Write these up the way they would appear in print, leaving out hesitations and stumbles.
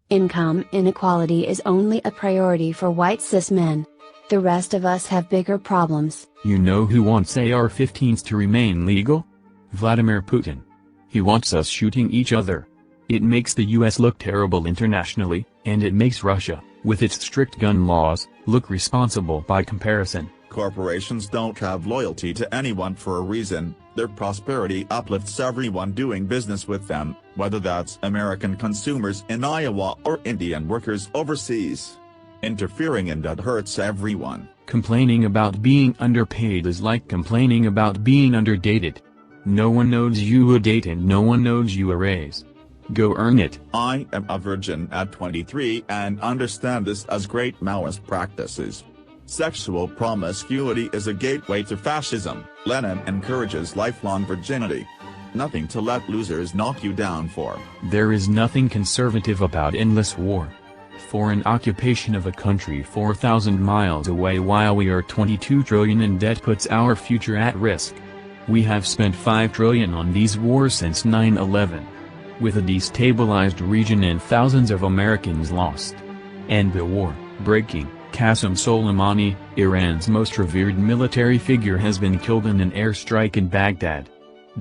Income inequality is only a priority for white cis men. The rest of us have bigger problems. You know who wants AR-15s to remain legal? Vladimir Putin. He wants us shooting each other. It makes the US look terrible internationally, and it makes Russia, with its strict gun laws, look responsible by comparison. Corporations don't have loyalty to anyone for a reason. Their prosperity uplifts everyone doing business with them, whether that's American consumers in Iowa or Indian workers overseas. Interfering in that hurts everyone. Complaining about being underpaid is like complaining about being underdated. No one knows you a date and no one knows you a raise. Go earn it. I am a virgin at 23 and understand this as great Maoist practices. Sexual promiscuity is a gateway to fascism. Lenin encourages lifelong virginity. Nothing to let losers knock you down for. There is nothing conservative about endless war. Foreign occupation of a country 4,000 miles away while we are 22 trillion in debt puts our future at risk. We have spent 5 trillion on these wars since 9/11. With a destabilized region and thousands of Americans lost. And the war breaking. Qasem Soleimani, Iran's most revered military figure, has been killed in an airstrike in Baghdad.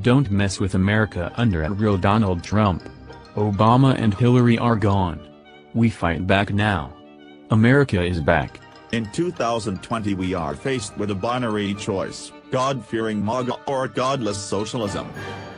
Don't mess with America under a real Donald Trump. Obama and Hillary are gone. We fight back now. America is back. In 2020 we are faced with a binary choice, God-fearing MAGA or godless socialism.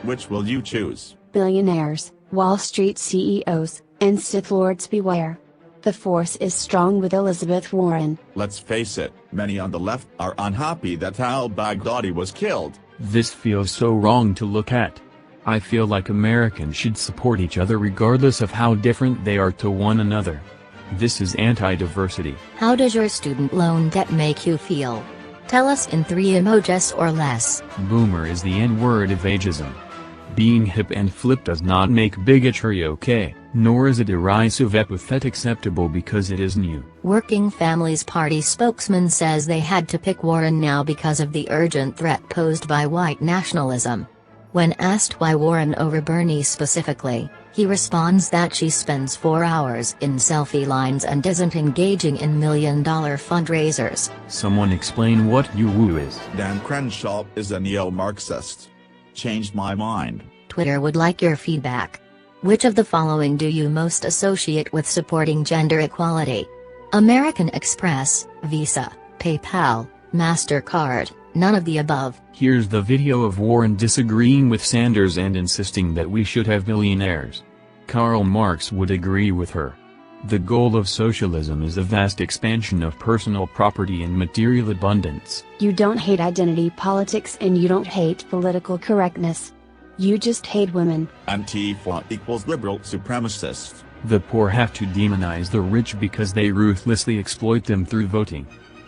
Which will you choose? Billionaires, Wall Street CEOs, and Sith Lords beware. The force is strong with Elizabeth Warren. Let's face it, many on the left are unhappy that al-Baghdadi was killed. This feels so wrong to look at. I feel like Americans should support each other regardless of how different they are to one another. This is anti-diversity. How does your student loan debt make you feel? Tell us in 3 emojis or less. Boomer is the N-word of ageism. Being hip and flip does not make bigotry okay, nor is a derisive epithet acceptable because it is new. Working Families Party spokesman says they had to pick Warren now because of the urgent threat posed by white nationalism. When asked why Warren over Bernie specifically, he responds that she spends 4 hours in selfie lines and isn't engaging in million-dollar fundraisers. Someone explain what you-woo is. Dan Crenshaw is a neo-Marxist. Changed my mind. Twitter would like your feedback. Which of the following do you most associate with supporting gender equality? American Express, Visa, PayPal, MasterCard, none of the above. Here's the video of Warren disagreeing with Sanders and insisting that we should have billionaires. Karl Marx would agree with her. The goal of socialism is a vast expansion of personal property and material abundance. You don't hate identity politics and you don't hate political correctness. You just hate women. Antifa equals liberal supremacist. The poor have to demonize the rich because they ruthlessly exploit them through voting.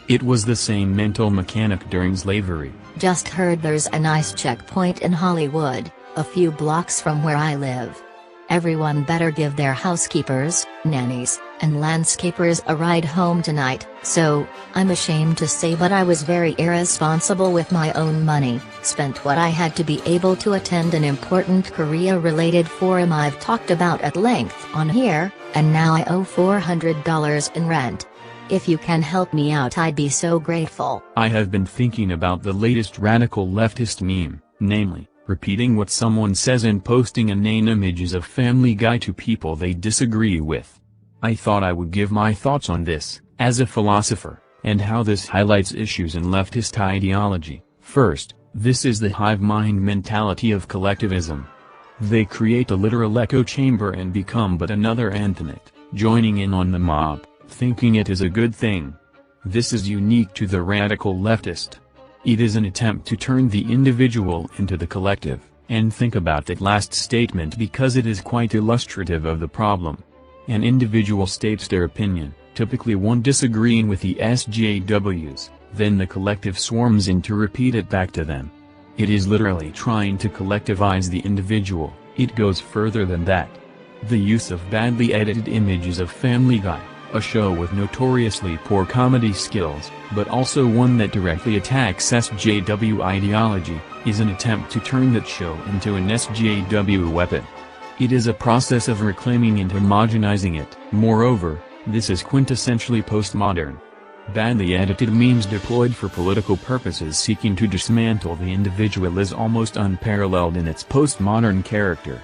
It was the same mental mechanic during slavery. Just heard there's a nice checkpoint in Hollywood, a few blocks from where I live. Everyone better give their housekeepers, nannies, and landscapers a ride home tonight. So, I'm ashamed to say, but I was very irresponsible with my own money, spent what I had to be able to attend an important Korea-related forum I've talked about at length on here, and now I owe $400 in rent. If you can help me out, I'd be so grateful. I have been thinking about the latest radical leftist meme, namely, repeating what someone says and posting inane images of Family Guy to people they disagree with. I thought I would give my thoughts on this, as a philosopher, and how this highlights issues in leftist ideology. First, this is the hive mind mentality of collectivism. They create a literal echo chamber and become but another Antoinette, joining in on the mob, thinking it is a good thing. This is unique to the radical leftist. It is an attempt to turn the individual into the collective, and think about that last statement because it is quite illustrative of the problem. An individual states their opinion, typically one disagreeing with the SJWs, then the collective swarms in to repeat it back to them. It is literally trying to collectivize the individual. It goes further than that. The use of badly edited images of Family Guy, a show with notoriously poor comedy skills, but also one that directly attacks SJW ideology, is an attempt to turn that show into an SJW weapon. It is a process of reclaiming and homogenizing it. Moreover, this is quintessentially postmodern. Badly edited memes deployed for political purposes seeking to dismantle the individual is almost unparalleled in its postmodern character.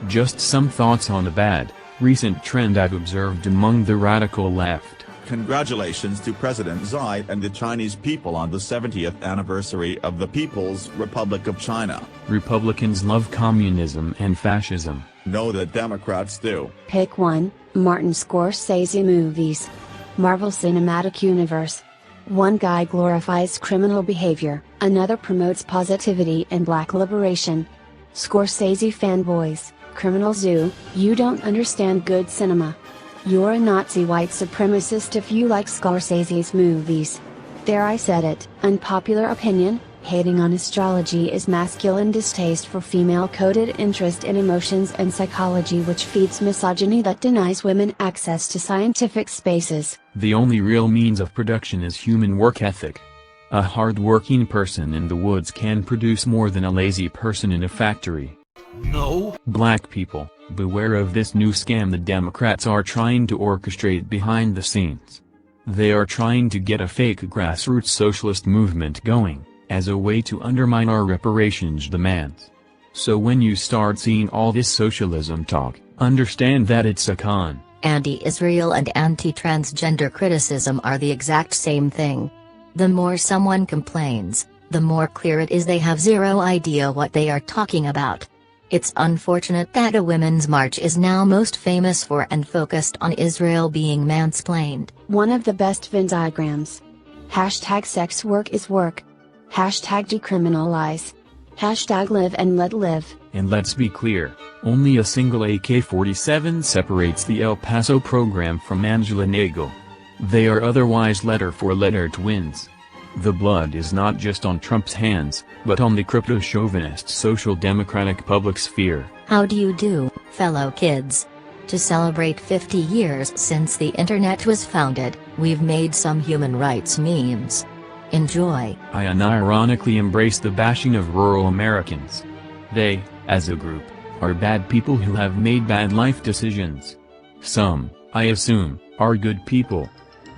Just some thoughts on a bad, recent trend I've observed among the radical left. Congratulations to President Xi and the Chinese people on the 70th anniversary of the People's Republic of China. Republicans love communism and fascism. No, the Democrats do. Pick one: Martin Scorsese movies. Marvel Cinematic Universe. One guy glorifies criminal behavior, another promotes positivity and black liberation. Scorsese fanboys, Criminal Zoo, you don't understand good cinema. You're a Nazi white supremacist if you like Scorsese's movies. There, I said it. Unpopular opinion: hating on astrology is masculine distaste for female-coded interest in emotions and psychology, which feeds misogyny that denies women access to scientific spaces. The only real means of production is human work ethic. A hard-working person in the woods can produce more than a lazy person in a factory. No. Black people, beware of this new scam the Democrats are trying to orchestrate behind the scenes. They are trying to get a fake grassroots socialist movement going, as a way to undermine our reparations demands. So when you start seeing all this socialism talk, understand that it's a con. Anti-Israel and anti-transgender criticism are the exact same thing. The more someone complains, the more clear it is they have zero idea what they are talking about. It's unfortunate that a women's march is now most famous for and focused on Israel being mansplained. One of the best Venn diagrams. Hashtag sex work is work. Hashtag decriminalize. Hashtag live and let live. And let's be clear, only a single AK-47 separates the El Paso program from Angela Nagel. They are otherwise letter for letter twins. The blood is not just on Trump's hands, but on the crypto-chauvinist social democratic public sphere. How do you do, fellow kids? To celebrate 50 years since the internet was founded, we've made some human rights memes. Enjoy. I unironically embrace the bashing of rural Americans. They, as a group, are bad people who have made bad life decisions. Some, I assume, are good people.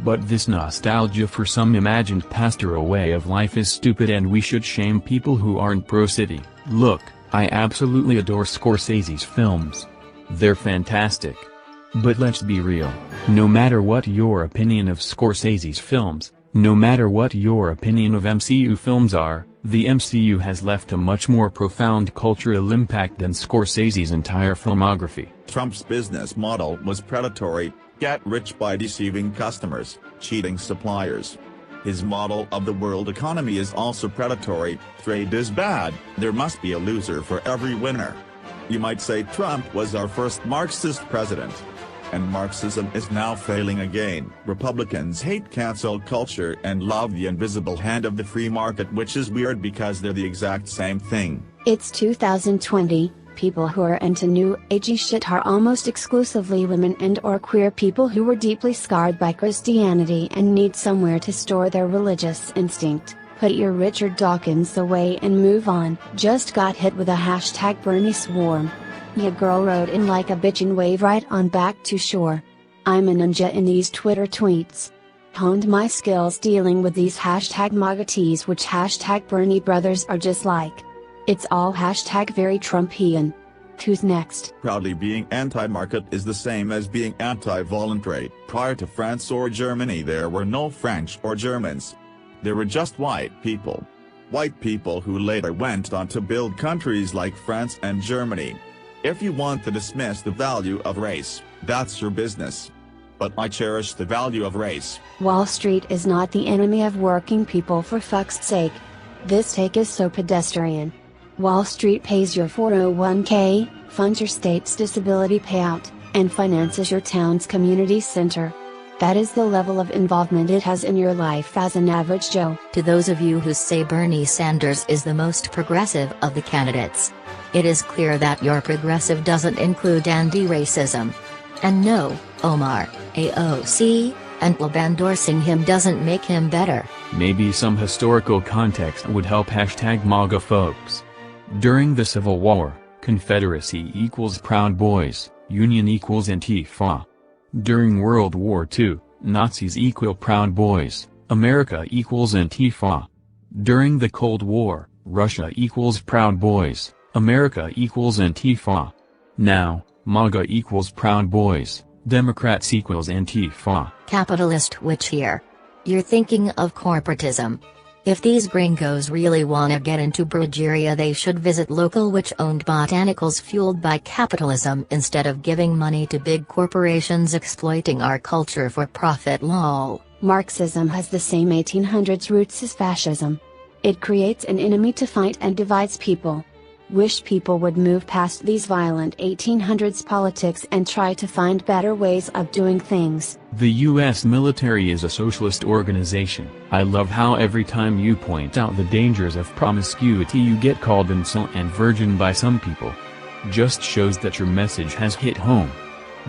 But this nostalgia for some imagined pastoral way of life is stupid, and we should shame people who aren't pro-city. Look, I absolutely adore Scorsese's films. They're fantastic. But let's be real, no matter what your opinion of Scorsese's films, no matter what your opinion of MCU films are, the MCU has left a much more profound cultural impact than Scorsese's entire filmography. Trump's business model was predatory: get rich by deceiving customers, cheating suppliers. His model of the world economy is also predatory: trade is bad, there must be a loser for every winner. You might say Trump was our first Marxist president. And Marxism is now failing again. Republicans hate cancel culture and love the invisible hand of the free market, which is weird because they're the exact same thing. It's 2020, people who are into new agey shit are almost exclusively women and or queer people who were deeply scarred by Christianity and need somewhere to store their religious instinct. Put your Richard Dawkins away and move on. Just got hit with a hashtag Bernie swarm. Ya girl rode in like a bitch and wave right on back to shore. I'm a ninja in these Twitter tweets. Honed my skills dealing with these hashtag MAGA-tees, which hashtag Bernie brothers are just like. It's all hashtag very Trumpian. Who's next? Proudly being anti-market is the same as being anti-voluntary. Prior to France or Germany, there were no French or Germans. There were just white people. White people who later went on to build countries like France and Germany. If you want to dismiss the value of race, that's your business. But I cherish the value of race. Wall Street is not the enemy of working people, for fuck's sake. This take is so pedestrian. Wall Street pays your 401k, funds your state's disability payout, and finances your town's community center. That is the level of involvement it has in your life as an average Joe. To those of you who say Bernie Sanders is the most progressive of the candidates, it is clear that your progressive doesn't include anti-racism. And no, Omar, AOC, and Lib endorsing him doesn't make him better. Maybe some historical context would help. #MAGA folks. During the Civil War, Confederacy equals Proud Boys, Union equals Antifa. During World War II, Nazis equal Proud Boys, America equals Antifa. During the Cold War, Russia equals Proud Boys, America equals Antifa. Now, MAGA equals Proud Boys, Democrats equals Antifa. Capitalist witch here. You're thinking of corporatism. If these gringos really wanna get into Brujeria, they should visit local witch-owned botanicals fueled by capitalism instead of giving money to big corporations exploiting our culture for profit. Lol. Marxism has the same 1800s roots as fascism. It creates an enemy to fight and divides people. Wish people would move past these violent 1800s politics and try to find better ways of doing things. The US military is a socialist organization. I love how every time you point out the dangers of promiscuity you get called incel and virgin by some people. Just shows that your message has hit home.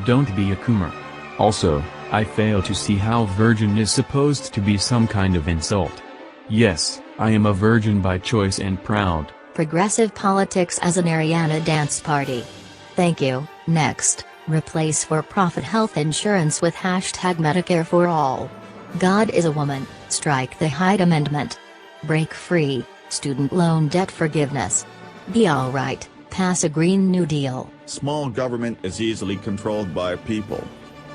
Don't be a coomer. Also, I fail to see how virgin is supposed to be some kind of insult. Yes, I am a virgin by choice and proud. Progressive politics as an Ariana dance party. Thank you. Next, replace for-profit health insurance with #Medicare for all. God is a woman, strike the Hyde Amendment. Break free, student loan debt forgiveness. Be alright, pass a Green New Deal. Small government is easily controlled by people.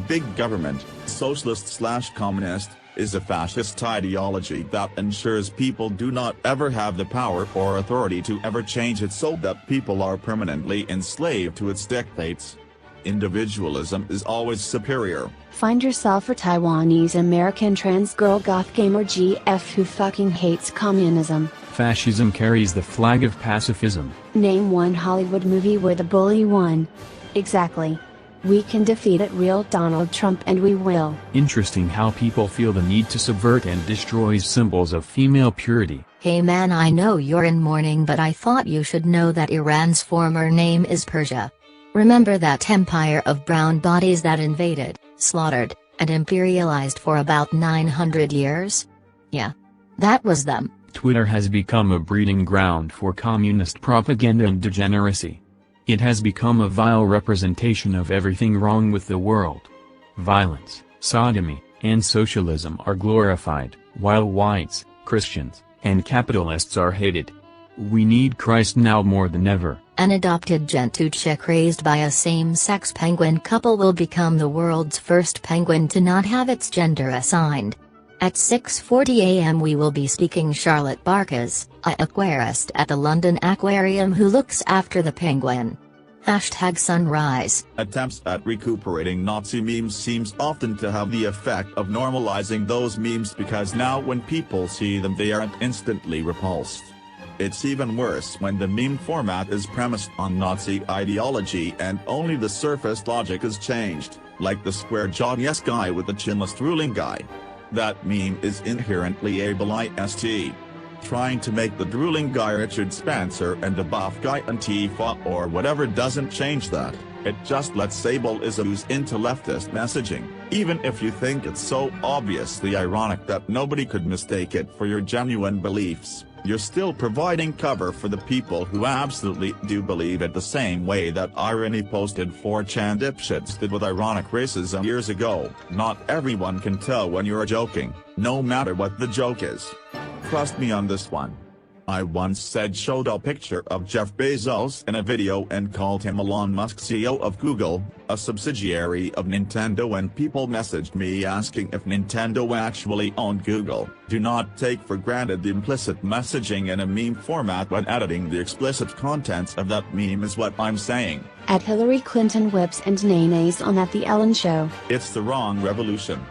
Big government, socialist/communist, is a fascist ideology that ensures people do not ever have the power or authority to ever change it, so that people are permanently enslaved to its dictates. Individualism is always superior. Find yourself a Taiwanese American trans girl goth gamer GF who fucking hates communism. Fascism carries the flag of pacifism. Name one Hollywood movie where the bully won. Exactly. We can defeat it, real Donald Trump, and we will. Interesting how people feel the need to subvert and destroy symbols of female purity. Hey man, I know you're in mourning, but I thought you should know that Iran's former name is Persia. Remember that empire of brown bodies that invaded, slaughtered, and imperialized for about 900 years? Yeah. That was them. Twitter has become a breeding ground for communist propaganda and degeneracy. It has become a vile representation of everything wrong with the world. Violence, sodomy, and socialism are glorified, while whites, Christians, and capitalists are hated. We need Christ now more than ever. An adopted Gentoo chick raised by a same-sex penguin couple will become the world's first penguin to not have its gender assigned. At 6:40 a.m. we will be speaking Charlotte Barkas, a aquarist at the London Aquarium who looks after the penguin. #Sunrise. Attempts at recuperating Nazi memes seems often to have the effect of normalizing those memes, because now when people see them they aren't instantly repulsed. It's even worse when the meme format is premised on Nazi ideology and only the surface logic is changed, like the square-jawed yes guy with the chinless drooling guy. That meme is inherently ableist. Trying to make the drooling guy Richard Spencer and the buff guy Antifa or whatever doesn't change that. It just lets ableism into leftist messaging, even if you think it's so obviously ironic that nobody could mistake it for your genuine beliefs. You're still providing cover for the people who absolutely do believe it, the same way that irony posted 4chan dipshits did with ironic racism years ago. Not everyone can tell when you're joking, no matter what the joke is. Trust me on this one. I once showed a picture of Jeff Bezos in a video and called him Elon Musk, CEO of Google, a subsidiary of Nintendo, and people messaged me asking if Nintendo actually owned Google. Do not take for granted the implicit messaging in a meme format when editing the explicit contents of that meme is what I'm saying. At Hillary Clinton whips and nays on At the Ellen Show. It's the wrong revolution.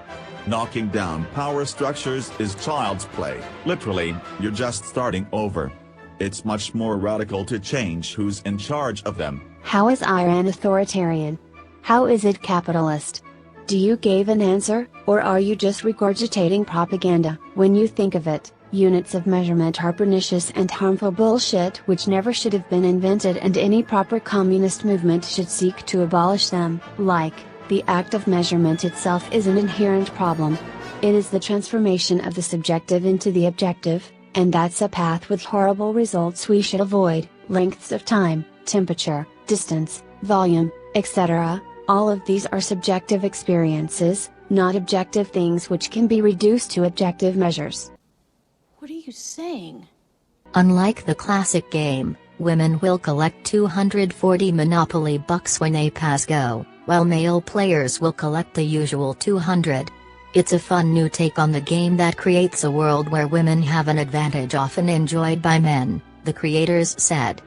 Knocking down power structures is child's play. Literally, you're just starting over. It's much more radical to change who's in charge of them. How is Iran authoritarian? How is it capitalist? Do you give an answer, or are you just regurgitating propaganda? When you think of it, units of measurement are pernicious and harmful bullshit which never should have been invented, and any proper communist movement should seek to abolish them, like The act of measurement itself is an inherent problem. It is the transformation of the subjective into the objective, and that's a path with horrible results we should avoid. Lengths of time, temperature, distance, volume, etc., all of these are subjective experiences, not objective things which can be reduced to objective measures. What are you saying? Unlike the classic game, women will collect 240 Monopoly bucks when they pass go, while male players will collect the usual 200. It's a fun new take on the game that creates a world where women have an advantage often enjoyed by men, the creators said.